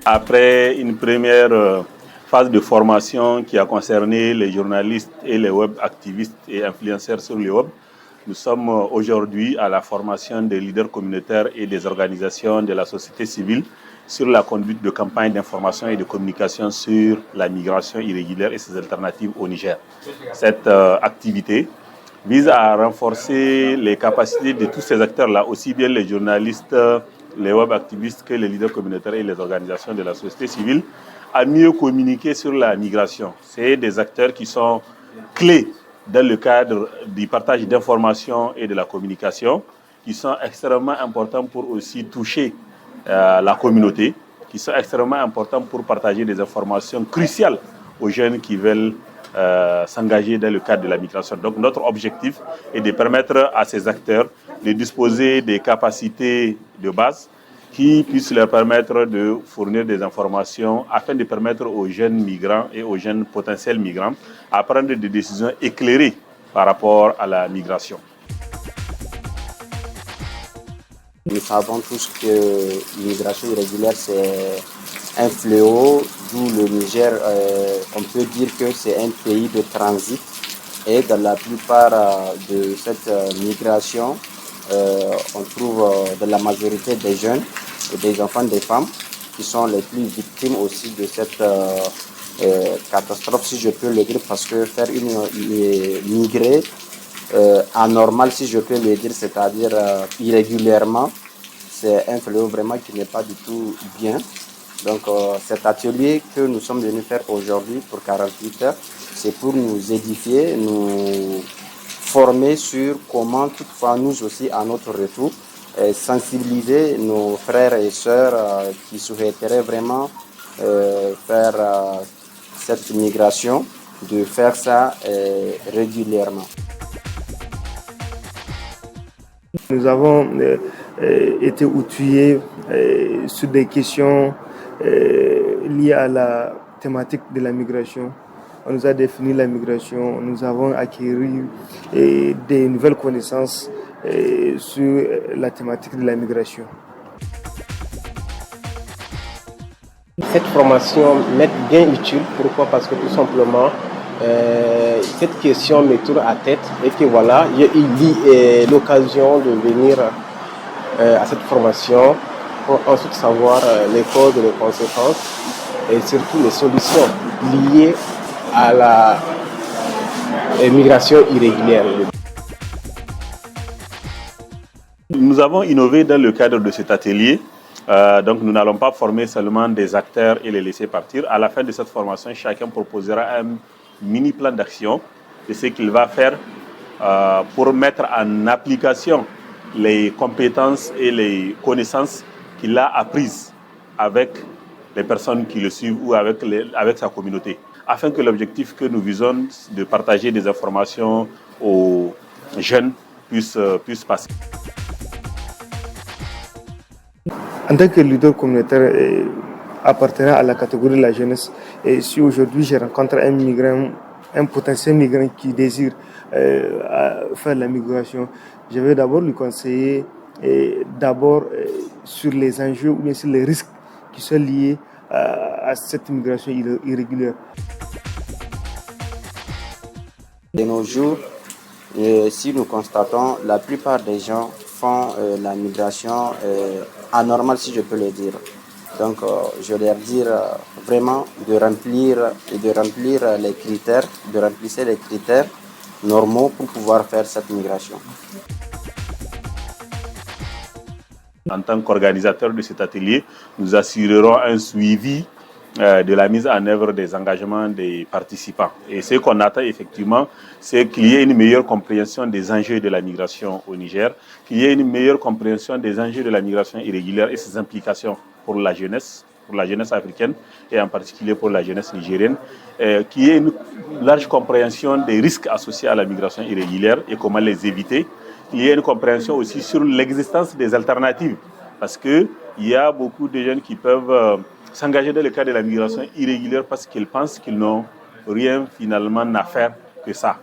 Après une première phase de formation qui a concerné les journalistes et les web activistes et influenceurs sur le web, nous sommes aujourd'hui à la formation des leaders communautaires et des organisations de la société civile sur la conduite de campagnes d'information et de communication sur la migration irrégulière et ses alternatives au Niger. Cette activité vise à renforcer les capacités de tous ces acteurs-là, aussi bien les journalistes, les web activistes que les leaders communautaires et les organisations de la société civile, à mieux communiquer sur la migration. C'est des acteurs qui sont clés dans le cadre du partage d'informations et de la communication, qui sont extrêmement importants pour aussi toucher la communauté, qui sont extrêmement importants pour partager des informations cruciales aux jeunes qui veulent s'engager dans le cadre de la migration. Donc notre objectif est de permettre à ces acteurs de disposer des capacités de base qui puissent leur permettre de fournir des informations afin de permettre aux jeunes migrants et aux jeunes potentiels migrants à prendre des décisions éclairées par rapport à la migration. Nous savons tous que l'immigration irrégulière, c'est un fléau, d'où le Niger, on peut dire que c'est un pays de transit. Et dans la plupart de cette migration, on trouve de la majorité des jeunes et des enfants, des femmes, qui sont les plus victimes aussi de cette catastrophe, si je peux le dire, parce que faire migrer anormal, si je peux le dire, c'est-à-dire irrégulièrement, c'est un fléau vraiment qui n'est pas du tout bien. Donc cet atelier que nous sommes venus faire aujourd'hui pour 48 heures, c'est pour nous édifier, nous former sur comment toutefois nous aussi à notre retour sensibiliser nos frères et sœurs qui souhaiteraient vraiment faire cette migration, de faire ça régulièrement. Nous avons été outillés sur des questions liées à la thématique de la migration. On nous a défini la migration, nous avons acquis des nouvelles connaissances sur la thématique de la migration. Cette formation m'est bien utile. Pourquoi? Parce que tout simplement, cette question me tourne à tête et que voilà, j'ai eu l'occasion de venir à cette formation pour ensuite savoir les causes et les conséquences et surtout les solutions liées à la migration irrégulière. Nous avons innové dans le cadre de cet atelier. Donc nous n'allons pas former seulement des acteurs et les laisser partir. À la fin de cette formation, chacun proposera un mini plan d'action de ce qu'il va faire pour mettre en application les compétences et les connaissances qu'il a apprises avec les personnes qui le suivent ou avec sa communauté, afin que l'objectif que nous visons de partager des informations aux jeunes puisse passer. En tant que leader communautaire appartenant à la catégorie de la jeunesse, et si aujourd'hui je rencontre un potentiel migrant qui désire faire la migration, je vais d'abord lui conseiller sur les enjeux ou bien sur les risques qui sont liés à cette migration irrégulière. De nos jours, si nous constatons, la plupart des gens font la migration anormale, si je peux le dire. Donc, je vais leur dire vraiment de remplir les critères, de remplir les critères normaux pour pouvoir faire cette migration. En tant qu'organisateur de cet atelier, nous assurerons un suivi de la mise en œuvre des engagements des participants. Et ce qu'on attend effectivement, c'est qu'il y ait une meilleure compréhension des enjeux de la migration au Niger, qu'il y ait une meilleure compréhension des enjeux de la migration irrégulière et ses implications pour la jeunesse africaine et en particulier pour la jeunesse nigérienne, qu'il y ait une large compréhension des risques associés à la migration irrégulière et comment les éviter. Il y a une compréhension aussi sur l'existence des alternatives, parce qu'il y a beaucoup de jeunes qui peuvent s'engager dans le cadre de la migration irrégulière parce qu'ils pensent qu'ils n'ont rien finalement à faire que ça.